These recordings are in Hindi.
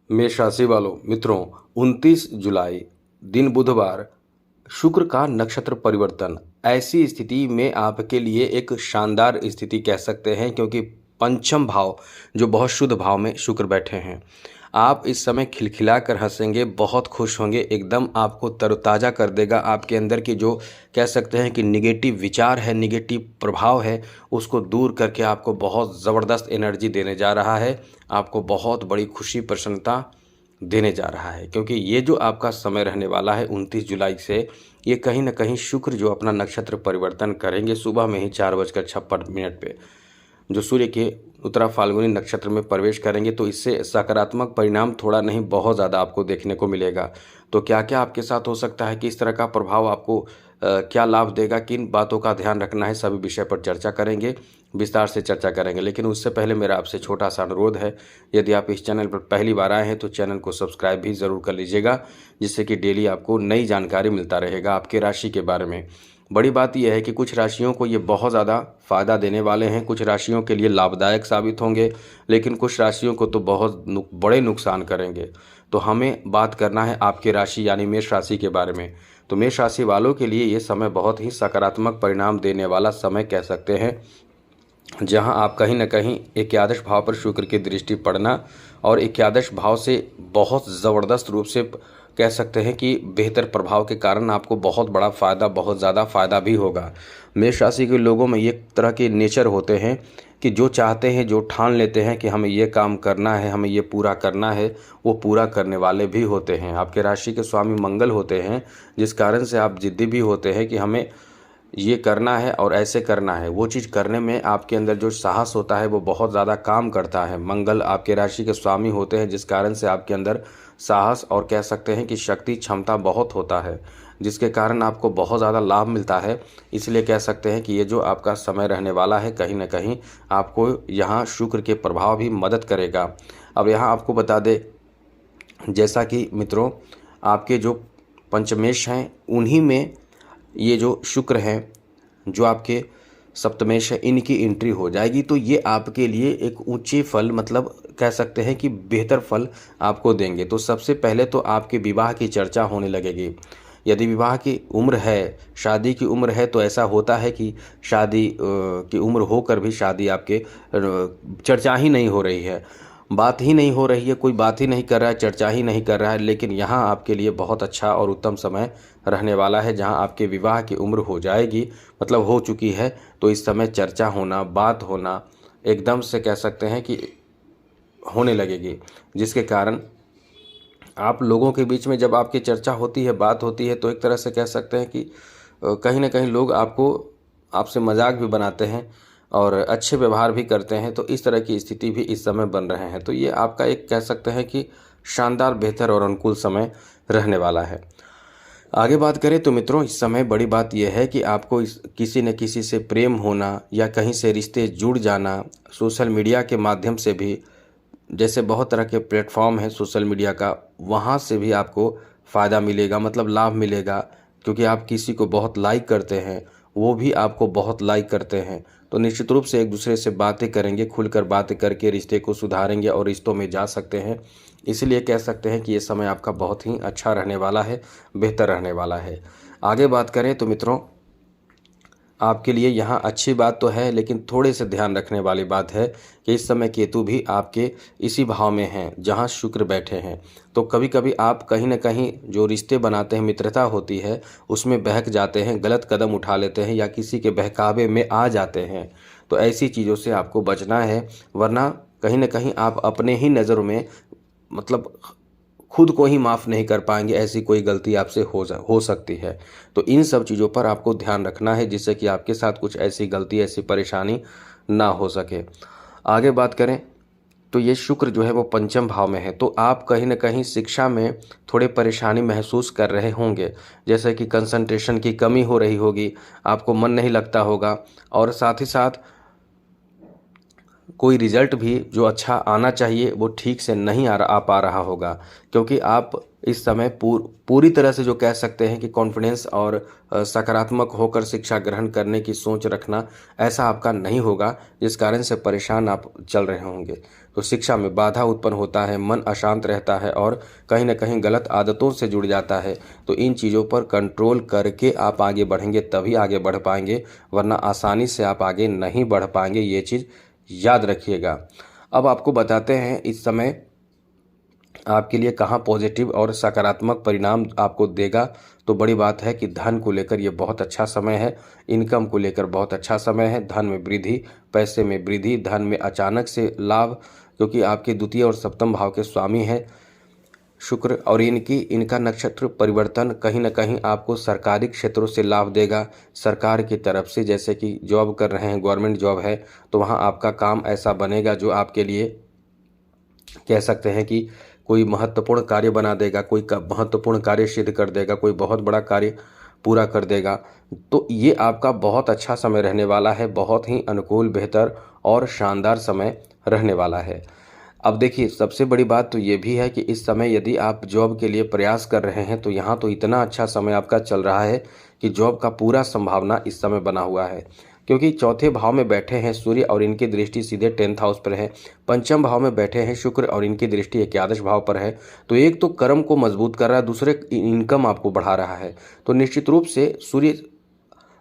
मेष राशि वालों मित्रों, 29 जुलाई दिन बुधवार, शुक्र का नक्षत्र परिवर्तन। ऐसी स्थिति में आपके लिए एक शानदार स्थिति कह सकते हैं, क्योंकि पंचम भाव जो बहुत शुद्ध भाव में शुक्र बैठे हैं। आप इस समय खिलखिला कर हंसेंगे, बहुत खुश होंगे, एकदम आपको तरोताज़ा कर देगा। आपके अंदर की जो कह सकते हैं कि निगेटिव विचार है, निगेटिव प्रभाव है, उसको दूर करके आपको बहुत ज़बरदस्त एनर्जी देने जा रहा है। आपको बहुत बड़ी खुशी प्रसन्नता देने जा रहा है, क्योंकि ये जो आपका समय रहने वाला है 29 जुलाई से, ये कहीं ना कहीं शुक्र जो अपना नक्षत्र परिवर्तन करेंगे सुबह में ही 4:56 पे, जो सूर्य के उत्तरा फाल्गुनी नक्षत्र में प्रवेश करेंगे, तो इससे सकारात्मक परिणाम थोड़ा नहीं बहुत ज़्यादा आपको देखने को मिलेगा। तो क्या क्या आपके साथ हो सकता है कि इस तरह का प्रभाव आपको क्या लाभ देगा, किन बातों का ध्यान रखना है, सभी विषय पर चर्चा करेंगे, विस्तार से चर्चा करेंगे। लेकिन उससे पहले मेरा आपसे छोटा सा अनुरोध है, यदि आप इस चैनल पर पहली बार आए हैं तो चैनल को सब्सक्राइब भी ज़रूर कर लीजिएगा, जिससे कि डेली आपको नई जानकारी मिलता रहेगा आपके राशि के बारे में। बड़ी बात यह है कि कुछ राशियों को ये बहुत ज़्यादा फ़ायदा देने वाले हैं, कुछ राशियों के लिए लाभदायक साबित होंगे, लेकिन कुछ राशियों को तो बहुत बड़े नुकसान करेंगे। तो हमें बात करना है आपकी राशि यानी मेष राशि के बारे में। तो मेष राशि वालों के लिए ये समय बहुत ही सकारात्मक परिणाम देने वाला समय कह सकते हैं, जहां आप कहीं न कहीं एकादश भाव पर शुक्र की दृष्टि पड़ना और एकादश भाव से बहुत ज़बरदस्त रूप से कह सकते हैं कि बेहतर प्रभाव के कारण आपको बहुत बड़ा फ़ायदा, बहुत ज़्यादा फ़ायदा भी होगा। मेष राशि के लोगों में ये तरह के नेचर होते हैं कि जो चाहते हैं, जो ठान लेते हैं कि हमें ये काम करना है, हमें ये पूरा करना है, वो पूरा करने वाले भी होते हैं। आपके राशि के स्वामी मंगल होते हैं, जिस कारण से आप जिद्दी भी होते हैं कि हमें ये करना है और ऐसे करना है। वो चीज़ करने में आपके अंदर जो साहस होता है वो बहुत ज़्यादा काम करता है। मंगल आपके राशि के स्वामी होते हैं, जिस कारण से आपके अंदर साहस और कह सकते हैं कि शक्ति क्षमता बहुत होता है, जिसके कारण आपको बहुत ज़्यादा लाभ मिलता है। इसलिए कह सकते हैं कि ये जो आपका समय रहने वाला है, कहीं ना कहीं आपको यहाँ शुक्र के प्रभाव भी मदद करेगा। अब यहाँ आपको बता दें, जैसा कि मित्रों आपके जो पंचमेश हैं उन्हीं में ये जो शुक्र हैं, जो आपके सप्तमेश है, इनकी एंट्री हो जाएगी, तो ये आपके लिए एक ऊंचे फल, मतलब कह सकते हैं कि बेहतर फल आपको देंगे। तो सबसे पहले तो आपके विवाह की चर्चा होने लगेगी। यदि विवाह की उम्र है, शादी की उम्र है, तो ऐसा होता है कि शादी की उम्र होकर भी शादी आपके चर्चा ही नहीं हो रही है, बात ही नहीं हो रही है, कोई बात ही नहीं कर रहा है, चर्चा ही नहीं कर रहा है। लेकिन यहाँ आपके लिए बहुत अच्छा और उत्तम समय रहने वाला है, जहाँ आपके विवाह की उम्र हो जाएगी, मतलब हो चुकी है। तो इस समय चर्चा होना, बात होना एकदम से कह सकते हैं कि होने लगेगी, जिसके कारण आप लोगों के बीच में जब आपकी चर्चा होती है, बात होती है, तो एक तरह से कह सकते हैं कि कहीं ना कहीं लोग आपसे मजाक भी बनाते हैं और अच्छे व्यवहार भी करते हैं। तो इस तरह की स्थिति भी इस समय बन रहे हैं। तो ये आपका एक कह सकते हैं कि शानदार, बेहतर और अनुकूल समय रहने वाला है। आगे बात करें तो मित्रों, इस समय बड़ी बात यह है कि आपको किसी न किसी से प्रेम होना या कहीं से रिश्ते जुड़ जाना, सोशल मीडिया के माध्यम से भी, जैसे बहुत तरह के प्लेटफॉर्म हैं सोशल मीडिया का, वहाँ से भी आपको फ़ायदा मिलेगा, मतलब लाभ मिलेगा, क्योंकि आप किसी को बहुत लाइक करते हैं, वो भी आपको बहुत लाइक करते हैं। तो निश्चित रूप से एक दूसरे से बातें करेंगे, खुलकर बातें करके रिश्ते को सुधारेंगे और रिश्तों में जा सकते हैं। इसलिए कह सकते हैं कि ये समय आपका बहुत ही अच्छा रहने वाला है, बेहतर रहने वाला है। आगे बात करें तो मित्रों, आपके लिए यहाँ अच्छी बात तो है, लेकिन थोड़े से ध्यान रखने वाली बात है कि इस समय केतु भी आपके इसी भाव में हैं जहाँ शुक्र बैठे हैं। तो कभी कभी आप कहीं ना कहीं जो रिश्ते बनाते हैं, मित्रता होती है, उसमें बहक जाते हैं, गलत कदम उठा लेते हैं या किसी के बहकावे में आ जाते हैं। तो ऐसी चीज़ों से आपको बचना है, वरना कहीं ना कहीं आप अपने ही नज़रों में, मतलब खुद को ही माफ़ नहीं कर पाएंगे, ऐसी कोई गलती आपसे हो सकती है। तो इन सब चीज़ों पर आपको ध्यान रखना है, जिससे कि आपके साथ कुछ ऐसी गलती, ऐसी परेशानी ना हो सके। आगे बात करें तो ये शुक्र जो है वो पंचम भाव में है, तो आप कहीं ना कहीं शिक्षा में थोड़े परेशानी महसूस कर रहे होंगे, जैसे कि कंसंट्रेशन की कमी हो रही होगी, आपको मन नहीं लगता होगा, और साथ ही साथ कोई रिजल्ट भी जो अच्छा आना चाहिए वो ठीक से नहीं आ पा रहा होगा, क्योंकि आप इस समय पूरी तरह से जो कह सकते हैं कि कॉन्फिडेंस और सकारात्मक होकर शिक्षा ग्रहण करने की सोच रखना, ऐसा आपका नहीं होगा, जिस कारण से परेशान आप चल रहे होंगे। तो शिक्षा में बाधा उत्पन्न होता है, मन अशांत रहता है और कहीं ना कहीं गलत आदतों से जुड़ जाता है। तो इन चीज़ों पर कंट्रोल करके आप आगे बढ़ेंगे तभी आगे बढ़ पाएंगे, वरना आसानी से आप आगे नहीं बढ़ पाएंगे। ये चीज़ याद रखिएगा। अब आपको बताते हैं इस समय आपके लिए कहाँ पॉजिटिव और सकारात्मक परिणाम आपको देगा। तो बड़ी बात है कि धन को लेकर ये बहुत अच्छा समय है, इनकम को लेकर बहुत अच्छा समय है, धन में वृद्धि, पैसे में वृद्धि, धन में अचानक से लाभ, क्योंकि आपके द्वितीय और सप्तम भाव के स्वामी है शुक्र और इनका नक्षत्र परिवर्तन कहीं ना कहीं आपको सरकारी क्षेत्रों से लाभ देगा। सरकार की तरफ से, जैसे कि जॉब कर रहे हैं, गवर्नमेंट जॉब है, तो वहाँ आपका काम ऐसा बनेगा जो आपके लिए कह सकते हैं कि कोई महत्वपूर्ण कार्य बना देगा, कोई महत्वपूर्ण कार्य सिद्ध कर देगा, कोई बहुत बड़ा कार्य पूरा कर देगा। तो ये आपका बहुत अच्छा समय रहने वाला है, बहुत ही अनुकूल, बेहतर और शानदार समय रहने वाला है। अब देखिए, सबसे बड़ी बात तो ये भी है कि इस समय यदि आप जॉब के लिए प्रयास कर रहे हैं तो यहाँ तो इतना अच्छा समय आपका चल रहा है कि जॉब का पूरा संभावना इस समय बना हुआ है, क्योंकि चौथे भाव में बैठे हैं सूर्य और इनकी दृष्टि सीधे 10th हाउस पर है। पंचम भाव में बैठे हैं शुक्र और इनकी दृष्टि एकादश भाव पर है। तो एक तो कर्म को मजबूत कर रहा है, दूसरे इनकम आपको बढ़ा रहा है। तो निश्चित रूप से सूर्य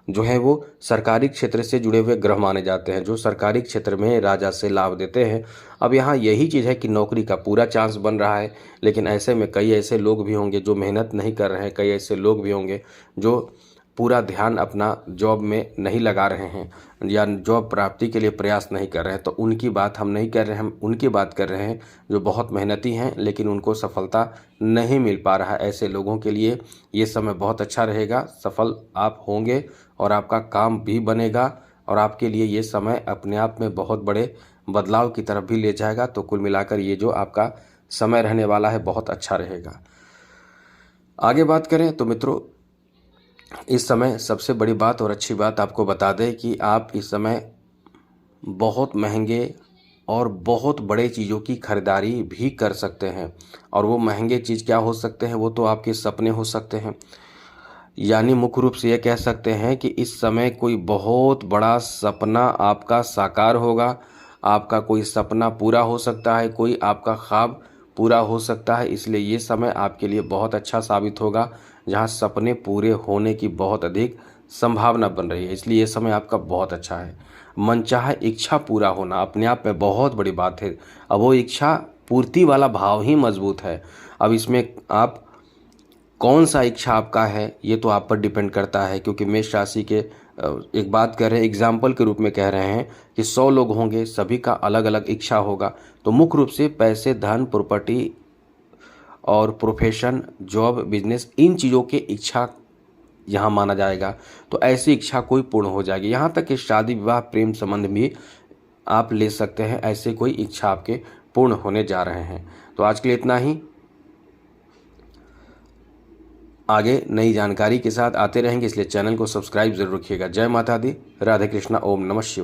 जो है वो सरकारी क्षेत्र से जुड़े हुए ग्रह माने जाते हैं, जो सरकारी क्षेत्र में राजा से लाभ देते हैं। अब यहाँ यही चीज़ है कि नौकरी का पूरा चांस बन रहा है, लेकिन ऐसे में कई ऐसे लोग भी होंगे जो मेहनत नहीं कर रहे हैं, कई ऐसे लोग भी होंगे जो पूरा ध्यान अपना जॉब में नहीं लगा रहे हैं या जॉब प्राप्ति के लिए प्रयास नहीं कर रहे हैं। तो उनकी बात हम नहीं कर रहे हैं, हम उनकी बात कर रहे हैं जो बहुत मेहनती हैं लेकिन उनको सफलता नहीं मिल पा रहा है। ऐसे लोगों के लिए ये समय बहुत अच्छा रहेगा, सफल आप होंगे और आपका काम भी बनेगा और आपके लिए ये समय अपने आप में बहुत बड़े बदलाव की तरफ भी ले जाएगा। तो कुल मिलाकर ये जो आपका समय रहने वाला है बहुत अच्छा रहेगा। आगे बात करें तो मित्रों, इस समय सबसे बड़ी बात और अच्छी बात आपको बता दें कि आप इस समय बहुत महंगे और बहुत बड़े चीज़ों की खरीदारी भी कर सकते हैं। और वो महंगे चीज़ क्या हो सकते हैं, वो तो आपके सपने हो सकते हैं। यानी मुख्य रूप से ये कह सकते हैं कि इस समय कोई बहुत बड़ा सपना आपका साकार होगा, आपका कोई सपना पूरा हो सकता है, कोई आपका ख्वाब पूरा हो सकता है। इसलिए ये समय आपके लिए बहुत अच्छा साबित होगा, जहां सपने पूरे होने की बहुत अधिक संभावना बन रही है। इसलिए ये समय आपका बहुत अच्छा है। मनचाहा इच्छा पूरा होना अपने आप में बहुत बड़ी बात है। अब वो इच्छा पूर्ति वाला भाव ही मजबूत है। अब इसमें आप कौन सा इच्छा आपका है ये तो आप पर डिपेंड करता है, क्योंकि मेष राशि के एक बात कर रहे हैं, एग्जाम्पल के रूप में कह रहे हैं कि 100 लोग होंगे, सभी का अलग अलग इच्छा होगा। तो मुख्य रूप से पैसे, धन, प्रॉपर्टी और प्रोफेशन, जॉब, बिजनेस, इन चीज़ों की इच्छा यहाँ माना जाएगा। तो ऐसी इच्छा कोई पूर्ण हो जाएगी। यहाँ तक कि शादी विवाह प्रेम संबंध भी आप ले सकते हैं, ऐसे कोई इच्छा आपके पूर्ण होने जा रहे हैं। तो आज के लिए इतना ही। आगे नई जानकारी के साथ आते रहेंगे, इसलिए चैनल को सब्सक्राइब जरूर रखिएगा। जय माता दी, राधे कृष्णा, ओम नमः शिवाय।